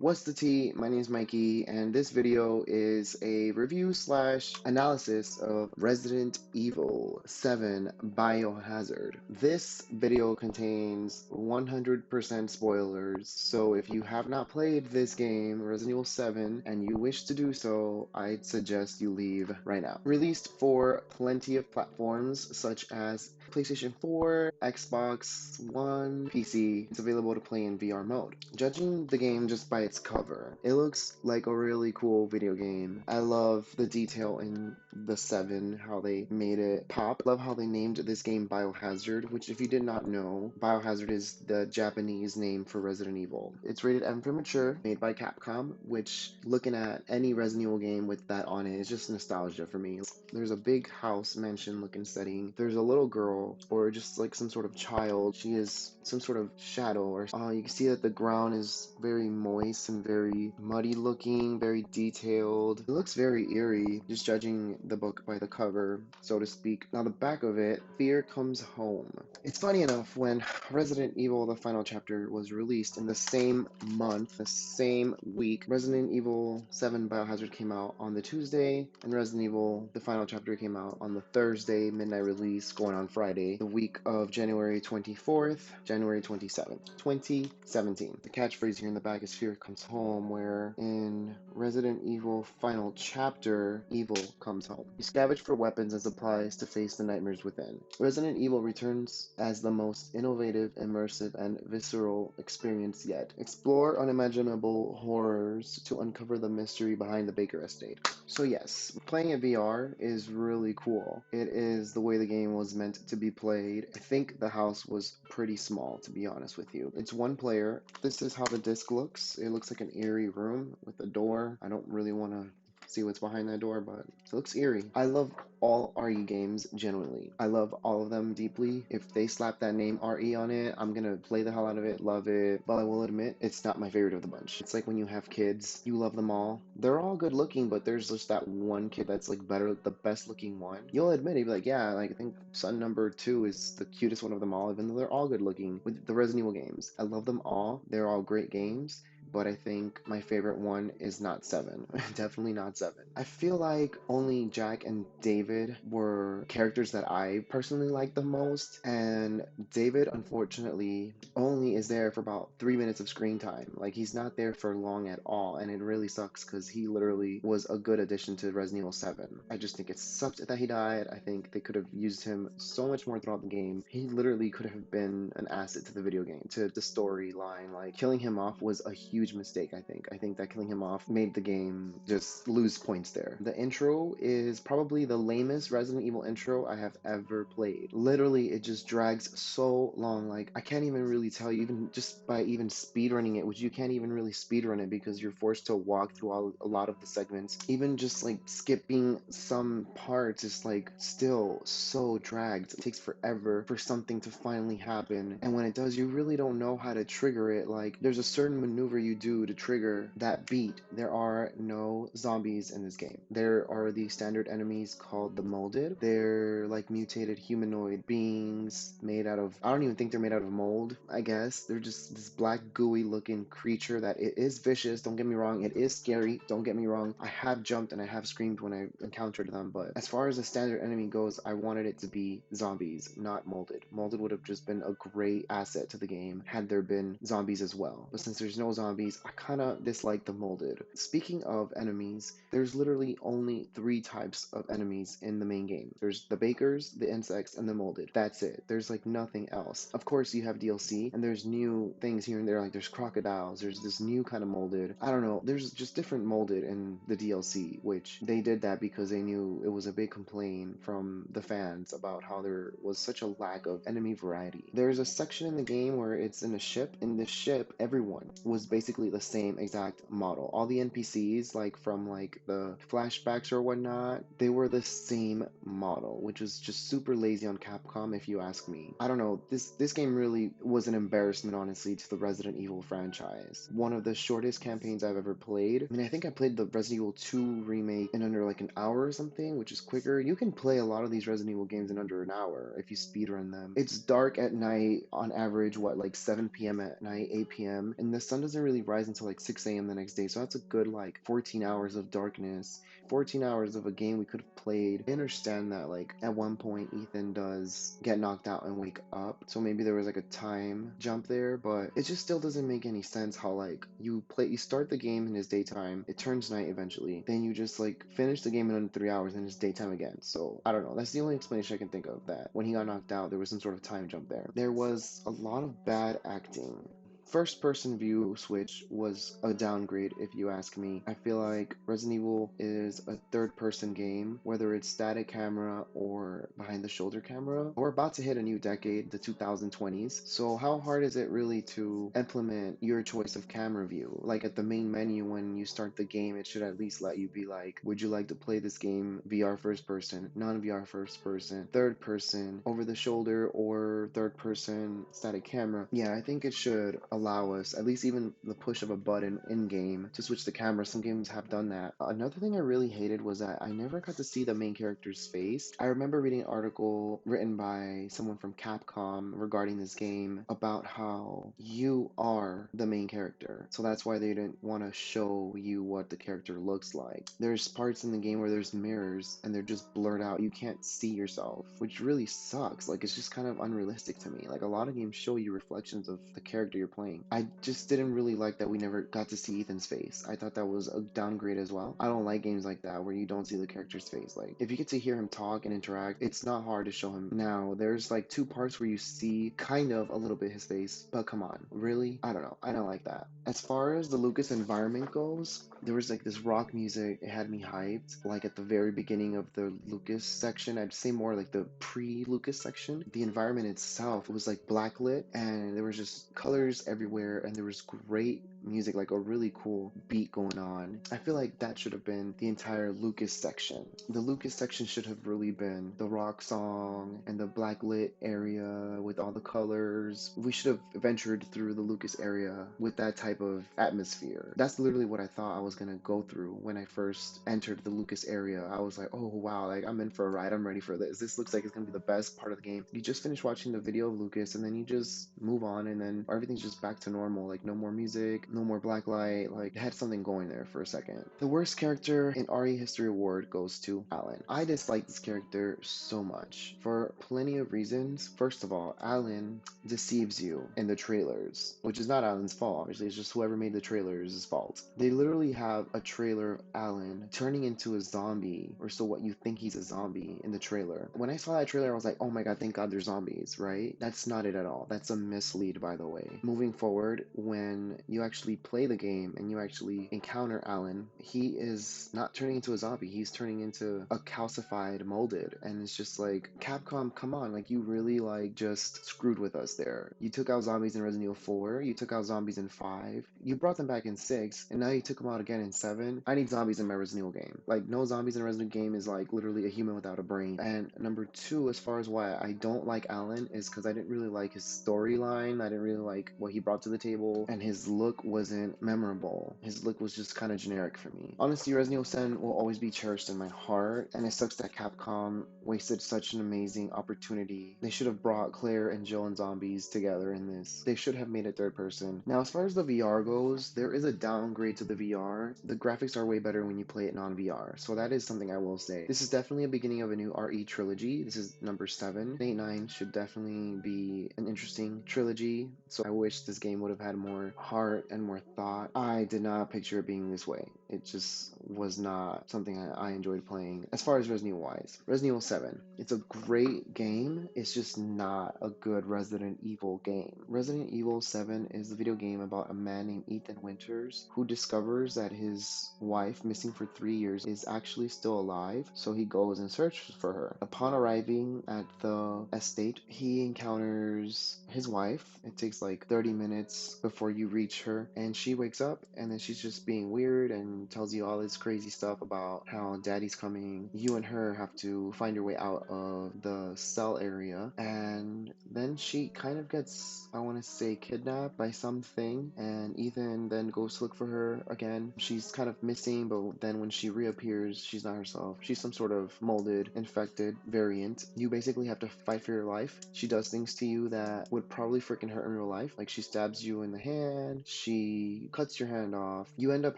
What's the tea? My name is Mikey, and this video is a review slash analysis of Resident Evil 7 Biohazard. This video contains 100% spoilers, so if you have not played this game, Resident Evil 7, and you wish to do so, I'd suggest you leave right now. Released for plenty of platforms such as PlayStation 4, Xbox One, PC. It's available to play in VR mode. Judging the game just by its cover, it looks like a really cool video game. I love the detail in the 7, how they made it pop. I love how they named this game Biohazard, which if you did not know, Biohazard is the Japanese name for Resident Evil. It's rated M for mature, made by Capcom, which looking at any Resident Evil game with that on it is just nostalgia for me. There's a big house mansion looking setting. There's a little girl or just like some sort of child. She is some sort of shadow or you can see that the ground is very moist and very muddy looking, very detailed. It looks very eerie, just judging the book by the cover, so to speak. Now the back of it, Fear Comes Home. It's funny enough, when Resident Evil the final chapter was released in the same month, the same week, Resident Evil 7 Biohazard came out on the Tuesday, and Resident Evil the final chapter came out on the Thursday midnight release, going on Friday, the week of January 24th, January 27th, 2017. The catchphrase here in the back is Fear Comes Home, where in Resident Evil final chapter, evil comes home. You scavenge for weapons and supplies to face the nightmares within. Resident Evil returns as the most innovative, immersive, and visceral experience yet. Explore unimaginable horrors to uncover the mystery behind the Baker estate. So yes, playing in VR is really cool. It is the way the game was meant to be played. I think the house was pretty small, to be honest with you. It's one player. This is how the disc looks. It looks like an eerie room with a door. I don't really want to see what's behind that door, but it looks eerie. I love all RE games genuinely. I love all of them deeply. If they slap that name RE on it, I'm gonna play the hell out of it, love it. But I will admit, it's not my favorite of the bunch. It's like when you have kids, you love them all. They're all good looking, but there's just that one kid that's like better, the best looking one. You'll admit, you'll be like, yeah, like I think son number 2 is the cutest one of them all, even though they're all good looking. With the Resident Evil games, I love them all. They're all great games, but I think my favorite one is not 7. Definitely not 7. I feel like only Jack and David were characters that I personally liked the most, and David, unfortunately, only is there for about 3 minutes of screen time. Like, he's not there for long at all, and it really sucks because he literally was a good addition to Resident Evil 7. I just think it sucks that he died. I think they could have used him so much more throughout the game. He literally could have been an asset to the video game, to the storyline. Like, killing him off was a huge mistake, I think. I think that killing him off made the game just lose points there. The intro is probably the lamest Resident Evil intro I have ever played. Literally, it just drags so long. Like, I can't even really tell you, even just by even speedrunning it, which you can't even really speedrun it because you're forced to walk through a lot of the segments. Even just like skipping some parts is like still so dragged. It takes forever for something to finally happen. And when it does, you really don't know how to trigger it. Like, there's a certain maneuver you do to trigger that beat. There are no zombies in this game. There are the standard enemies called the Molded. They're like mutated humanoid beings made out of, I don't even think they're made out of mold, I guess. They're just this black gooey looking creature that it is vicious, don't get me wrong. It is scary, don't get me wrong. I have jumped and I have screamed when I encountered them, but as far as the standard enemy goes, I wanted it to be zombies, not molded. Molded would have just been a great asset to the game had there been zombies as well. But since there's no zombies, I kind of dislike the molded. Speaking of enemies, there's literally only 3 types of enemies in the main game. There's the bakers, the insects, and the molded. That's it. There's like nothing else. Of course, you have DLC, and there's new things here and there, like there's crocodiles, there's this new kind of molded. I don't know, there's just different molded in the DLC, which they did that because they knew it was a big complaint from the fans about how there was such a lack of enemy variety. There's a section in the game where it's in a ship. In the ship, everyone was basically the same exact model. All the NPCs, like from like the flashbacks or whatnot, they were the same model, which was just super lazy on Capcom if you ask me. I don't know, this game really was an embarrassment, honestly, to the Resident Evil franchise. One of the shortest campaigns I've ever played. I mean, I think I played the Resident Evil 2 remake in under like an hour or something, which is quicker. You can play a lot of these Resident Evil games in under an hour if you speedrun them. It's dark at night on average, what, like 7 p.m. at night, 8 p.m., and the sun doesn't really really rise until like 6 a.m. the next day. So that's a good like 14 hours of darkness, 14 hours of a game we could have played. I understand that like at one point Ethan does get knocked out and wake up, so maybe there was like a time jump there, but it just still doesn't make any sense how like you start the game in his daytime, it turns night eventually, then you just like finish the game in under 3 hours and it's daytime again. So I don't know. That's the only explanation I can think of, that when he got knocked out, there was some sort of time jump there. There was a lot of bad acting. First person view switch was a downgrade, if you ask me. I feel like Resident Evil is a third person game, whether it's static camera or behind the shoulder camera. We're about to hit a new decade, the 2020s. So how hard is it really to implement your choice of camera view? Like at the main menu when you start the game, it should at least let you be like, would you like to play this game VR first person, non-VR first person, third person, over the shoulder, or third person static camera? Yeah, I think it should allow us, at least even the push of a button in game, to switch the camera. Some games have done that. Another thing I really hated was that I never got to see the main character's face. I remember reading an article written by someone from Capcom regarding this game about how you are the main character. So that's why they didn't want to show you what the character looks like. There's parts in the game where there's mirrors and they're just blurred out. You can't see yourself, which really sucks. Like, it's just kind of unrealistic to me. Like, a lot of games show you reflections of the character you're playing. I just didn't really like that we never got to see Ethan's face. I thought that was a downgrade as well. I don't like games like that where you don't see the character's face. Like, if you get to hear him talk and interact, it's not hard to show him. Now, there's like two parts where you see kind of a little bit his face, but come on, really? I don't know. I don't like that. As far as the Lucas environment goes, there was like this rock music. It had me hyped. Like at the very beginning of the Lucas section, I'd say more like the pre-Lucas section. The environment itself, it was like blacklit and there was just colors everywhere and there was great music, like a really cool beat going on. I feel like that should have been the entire Lucas section. The Lucas section should have really been the rock song and the blacklit area with all the colors. We should have ventured through the Lucas area with that type of atmosphere. That's literally what I thought I was gonna go through when I first entered the Lucas area. I was like, oh wow, like I'm in for a ride. I'm ready for this. This looks like it's gonna be the best part of the game. You just finish watching the video of Lucas and then you just move on and then everything's just back to normal. Like no more music, no more black light. Like it had something going there for a second. The worst character in RE History Award goes to Alan. I dislike this character so much for plenty of reasons. First of all, Alan deceives you in the trailers, which is not Alan's fault, obviously. It's just whoever made the trailers' fault. They literally have a trailer of Alan turning into a zombie, or so what you think he's a zombie in the trailer. When I saw that trailer, I was like, oh my god, thank god they're zombies, right? That's not it at all. That's a mislead, by the way. Moving forward, when you actually play the game and you actually encounter Alan, he is not turning into a zombie. He's turning into a calcified molded. And it's just like, Capcom, come on, like you really like just screwed with us there. You took out zombies in Resident Evil 4, you took out zombies in 5, you brought them back in 6, and now you took them out again in 7. I need zombies in my Resident Evil game. Like, no zombies in a Resident Evil game is like literally a human without a brain. And number 2, as far as why I don't like Alan, is because I didn't really like his storyline. I didn't really like what he brought to the table, and his look wasn't memorable. His look was just kind of generic for me. Honestly, Resident Evil 7 will always be cherished in my heart, and it sucks that Capcom wasted such an amazing opportunity. They should have brought Claire and Jill and zombies together in this. They should have made it third person. Now, as far as the VR goes, there is a downgrade to the VR. The graphics are way better when you play it non-VR, so that is something I will say. This is definitely a beginning of a new RE trilogy. This is number 7. 8, 9 should definitely be an interesting trilogy, so I wish this game would have had more heart and more thought. I did not picture it being this way. It just was not something I enjoyed playing. As far as Resident Evil wise, Resident Evil 7, it's a great game. It's just not a good Resident Evil game. Resident Evil 7 is a video game about a man named Ethan Winters who discovers that his wife, missing for 3 years, is actually still alive, so he goes and searches for her. Upon arriving at the estate, he encounters his wife. It takes like 30 minutes before you reach her, and she wakes up and then she's just being weird and and tells you all this crazy stuff about how daddy's coming. You and her have to find your way out of the cell area, and then she kind of gets, I want to say, kidnapped by something, and Ethan then goes to look for her again. She's kind of missing, but then when she reappears, she's not herself. She's some sort of molded, infected variant. You basically have to fight for your life. She does things to you that would probably freaking hurt in real life. Like she stabs you in the hand, she cuts your hand off. You end up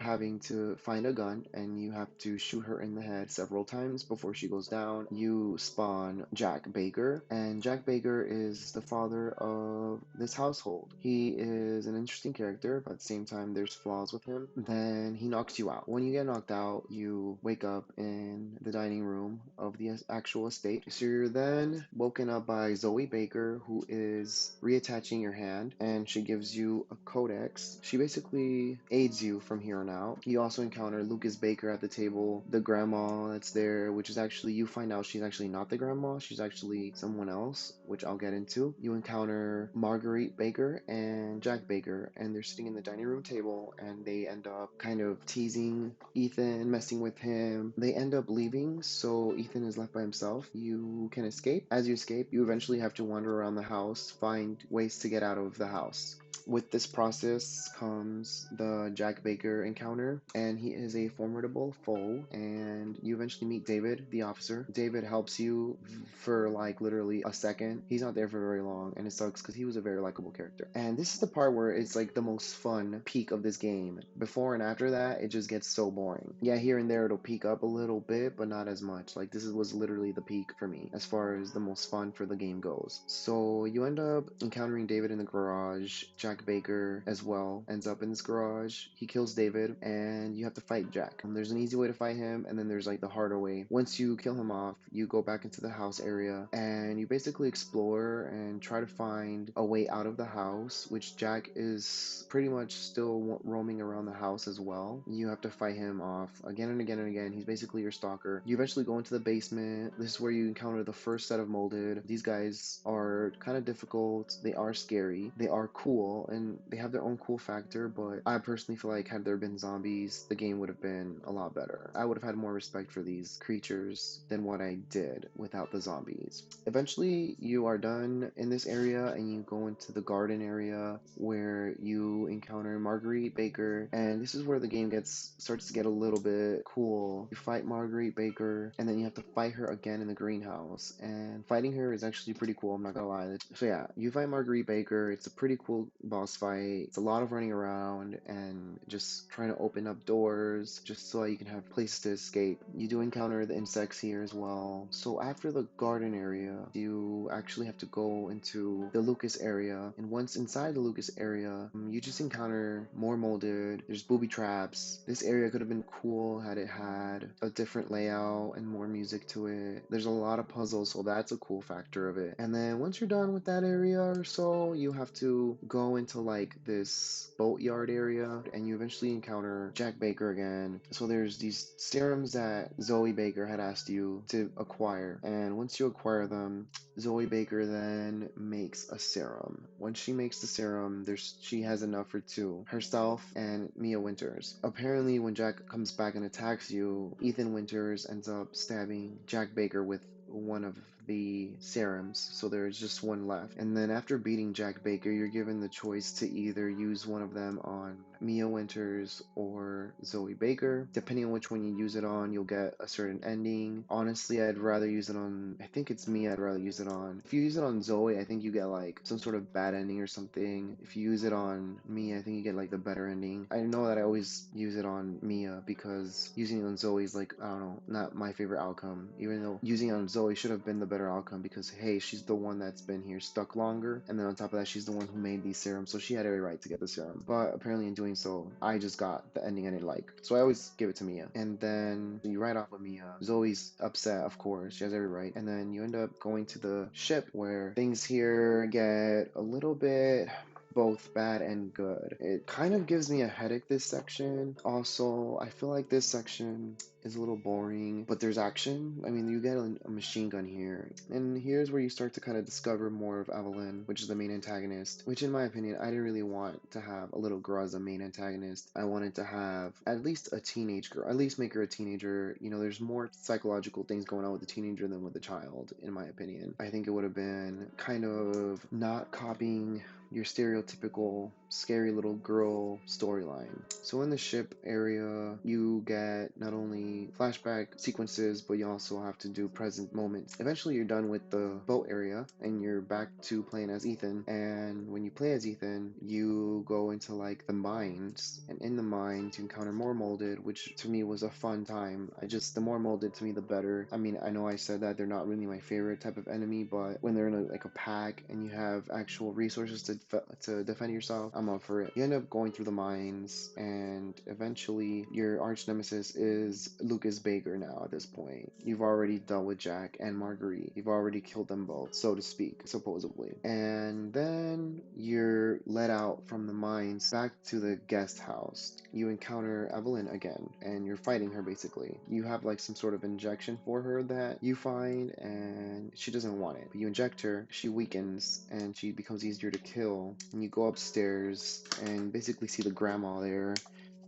having to find a gun and you have to shoot her in the head several times before she goes down. You spawn Jack Baker, and Jack Baker is the father of this household. He is an interesting character, but at the same time, there's flaws with him. Then he knocks you out. When you get knocked out, you wake up in the dining room of the actual estate. So you're then woken up by Zoe Baker, who is reattaching your hand, and she gives you a codex. She basically aids you from here on out. You also encounter Lucas Baker at the table, the grandma that's there, which is actually, you find out she's actually not the grandma, she's actually someone else, which I'll get into. You encounter Marguerite Baker and Jack Baker, and they're sitting in the dining room table, and they end up kind of teasing Ethan, messing with him. They end up leaving, so Ethan is left by himself. You can escape. As you escape, you eventually have to wander around the house, find ways to get out of the house. With this process comes the Jack Baker encounter, and he is a formidable foe, and you eventually meet David, the officer. David helps you for like literally a second. He's not there for very long, and it sucks because he was a very likable character. And this is the part where it's like the most fun peak of this game. Before and after that, it just gets so boring. Yeah, here and there it'll peak up a little bit, but not as much. Like this was literally the peak for me as far as the most fun for the game goes. So you end up encountering David in the garage. Jack Baker as well ends up in this garage. He kills David, and you have to fight Jack. There's an easy way to fight him, and then there's like the harder way. Once you kill him off, you go back into the house area, and you basically explore and try to find a way out of the house, which Jack is pretty much still roaming around the house as well. You have to fight him off again and again and again. He's basically your stalker. You eventually go into the basement. This is where you encounter the first set of molded. These guys are kind of difficult. They are scary. They are cool, and they have their own cool factor, but I personally feel like had there been zombies, the game would have been a lot better. I would have had more respect for these creatures than what I did without the zombies. Eventually, you are done in this area, and you go into the garden area where you encounter Marguerite Baker, and this is where the game starts to get a little bit cool. You fight Marguerite Baker, and then you have to fight her again in the greenhouse, and fighting her is actually pretty cool, I'm not gonna lie. So yeah, you fight Marguerite Baker. It's a pretty cool boss fight. It's a lot of running around and just trying to open up doors just so you can have places to escape. You do encounter the insects here as well. So after the garden area, you actually have to go into the Lucas area, and once inside the Lucas area, you just encounter more molded. There's booby traps. This area could have been cool had it had a different layout and more music to it. There's a lot of puzzles, so that's a cool factor of it. And then once you're done with that area or so, you have to go into like this boatyard area, and you eventually encounter Jack Baker again. So there's these serums that Zoe Baker had asked you to acquire, and once you acquire them, Zoe Baker then makes a serum. When she makes the serum, she has enough for two, herself and Mia Winters. Apparently, when Jack comes back and attacks you, Ethan Winters ends up stabbing Jack Baker with one of the serums, so there's just one left. And then after beating Jack Baker, you're given the choice to either use one of them on Mia Winters or Zoe Baker. Depending on which one you use it on, you'll get a certain ending. Honestly, I'd rather use it on, I think it's Mia I'd rather use it on. If you use it on Zoe, I think you get like some sort of bad ending or something. If you use it on Mia, I think you get like the better ending. I know that I always use it on Mia because using it on Zoe is like, I don't know, not my favorite outcome, even though using it on Zoe should have been the better outcome because, hey, she's the one that's been here stuck longer, and then on top of that, she's the one who made these serums, so she had every right to get the serum. But apparently in doing so, I just got the ending I didn't like, so I always give it to Mia. And then you ride off with Mia. Zoe's upset, of course, she has every right, and then you end up going to the ship where things here get a little bit both bad and good. It kind of gives me a headache, this section. Also, I feel like this section is a little boring, but there's action. I mean, you get a machine gun here, and here's where you start to kind of discover more of Evelyn, which is the main antagonist, which in my opinion, I didn't really want to have a little girl as a main antagonist. I wanted to have at least a teenage girl, at least make her a teenager. You know, there's more psychological things going on with the teenager than with the child, in my opinion. I think it would have been kind of not copying your stereotypical scary little girl storyline. So in the ship area, you get not only flashback sequences, but you also have to do present moments. Eventually, you're done with the boat area and you're back to playing as Ethan. And when you play as Ethan, you go into like the mines, and in the mines, you encounter more molded, which to me was a fun time. The more molded to me, the better. I mean, I know I said that they're not really my favorite type of enemy, but when they're in like a pack and you have actual resources to defend yourself, I'm up for it. You end up going through the mines, and eventually your arch nemesis is Lucas Baker now at this point. You've already dealt with Jack and Marguerite. You've already killed them both, so to speak, supposedly. And then you're let out from the mines back to the guest house. You encounter Evelyn again, and you're fighting her basically. You have like some sort of injection for her that you find, and she doesn't want it. But you inject her, she weakens, and she becomes easier to kill. And you go upstairs and basically see the grandma there,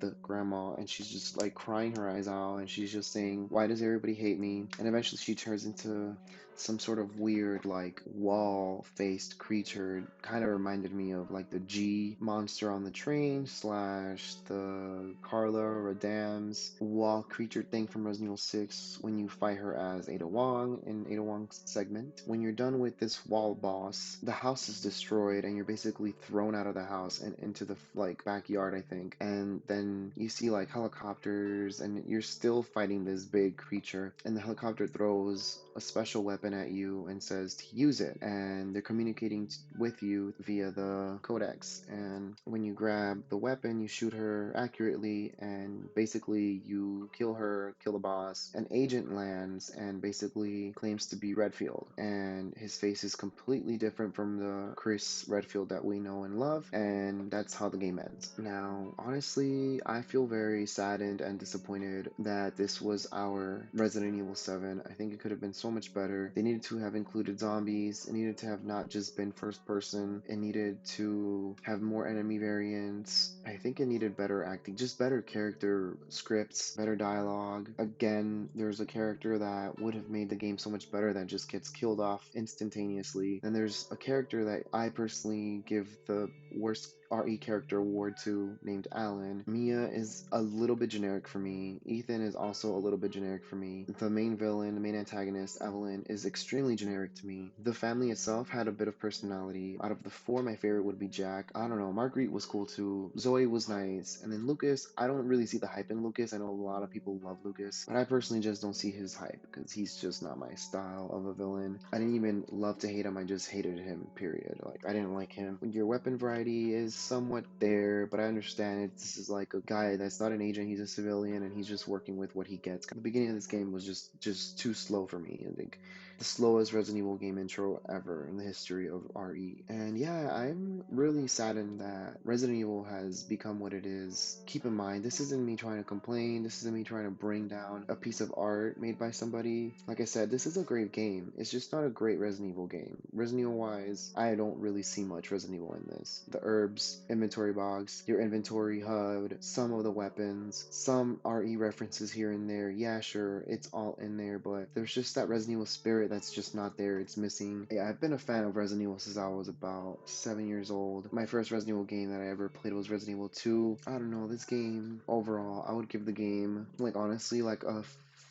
and she's just like crying her eyes out, and she's just saying, why does everybody hate me? And eventually she turns into some sort of weird like wall faced creature. Kind of reminded me of like the G monster on the train slash the Carla Radam's wall creature thing from Resident Evil 6 when you fight her as Ada Wong in Ada Wong's segment. When you're done with this wall boss, the house is destroyed and you're basically thrown out of the house and into the like backyard, I think. And then you see like helicopters, and you're still fighting this big creature, and the helicopter throws a special weapon at you and says to use it, and they're communicating with you via the codex. And when you grab the weapon, you shoot her accurately, and basically you kill her, kill the boss. An agent lands and basically claims to be Redfield, and his face is completely different from the Chris Redfield that we know and love, and that's how the game ends. Now, honestly, I feel very saddened and disappointed that this was our Resident Evil 7. I think it could have been so much better. They needed to have included zombies. It needed to have not just been first person. It needed to have more enemy variants. I think it needed better acting, just better character scripts, better dialogue. Again, there's a character that would have made the game so much better that just gets killed off instantaneously. And there's a character that I personally give the worst RE character award to, named Alan. Mia is a little bit generic for me. Ethan is also a little bit generic for me. The main villain, the main antagonist, Evelyn, is extremely generic to me. The family itself had a bit of personality. Out of the four, my favorite would be Jack. I don't know, Marguerite was cool too. Zoe was nice. And then Lucas, I don't really see the hype in Lucas. I know a lot of people love Lucas, but I personally just don't see his hype because he's just not my style of a villain. I didn't even love to hate him, I just hated him, period. Like, I didn't like him. Your weapon variety is somewhat there, but I understand it. This is like a guy that's not an agent, he's a civilian, and he's just working with what he gets. The beginning of this game was just too slow for me. I think the slowest Resident Evil game intro ever in the history of RE. And yeah, I'm really saddened that Resident Evil has become what it is. Keep in mind, this isn't me trying to complain, this isn't me trying to bring down a piece of art made by somebody. Like I said, this is a great game. It's just not a great Resident Evil game. Resident Evil wise, I don't really see much Resident Evil in this. The herbs, inventory box, your inventory HUD, some of the weapons, some RE references here and there. Yeah, sure, it's all in there, but there's just that Resident Evil spirit that's just not there. It's missing. Yeah, I've been a fan of Resident Evil since I was about 7 years old. My first Resident Evil game that I ever played was Resident Evil 2. I don't know, this game, overall, I would give the game, like, honestly, like a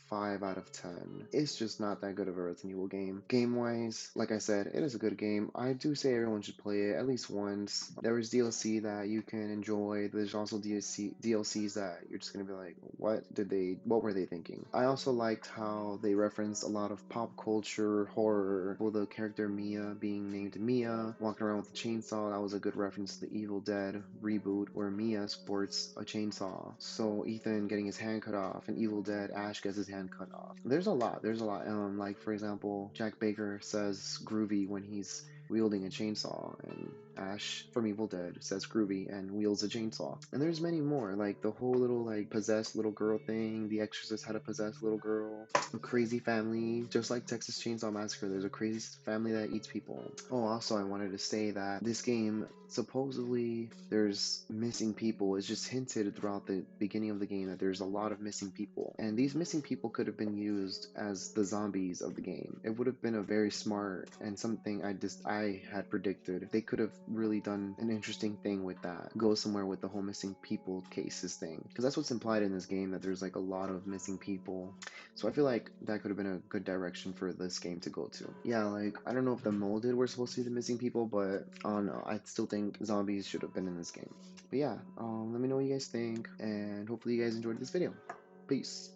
5 out of 10. It's just not that good of a Resident Evil game. Game-wise, like I said, it is a good game. I do say everyone should play it at least once. There is DLC that you can enjoy. There's also DLCs that you're just gonna be like, what were they thinking? I also liked how they referenced a lot of pop culture horror, with the character Mia being named Mia, walking around with a chainsaw. That was a good reference to the Evil Dead reboot where Mia sports a chainsaw. So Ethan getting his hand cut off, and Evil Dead Ash gets his hand cut off. There's a lot. Like for example, Jack Baker says groovy when he's wielding a chainsaw, and Ash from Evil Dead says groovy and wields a chainsaw. And there's many more, like the whole little like possessed little girl thing. The Exorcist had a possessed little girl. A crazy family, just like Texas Chainsaw Massacre. There's a crazy family that eats people. Oh, also I wanted to say that this game, supposedly there's missing people. It's just hinted throughout the beginning of the game that there's a lot of missing people, and these missing people could have been used as the zombies of the game. It would have been a very smart and something I had predicted. They could have really done an interesting thing with that. Go somewhere with the whole missing people cases thing, because that's what's implied in this game, that there's like a lot of missing people. So I feel like that could have been a good direction for this game to go to. Yeah, like I don't know if the molded were supposed to be the missing people, but I don't know. I still think zombies should have been in this game. But yeah, let me know what you guys think, and hopefully you guys enjoyed this video. Peace.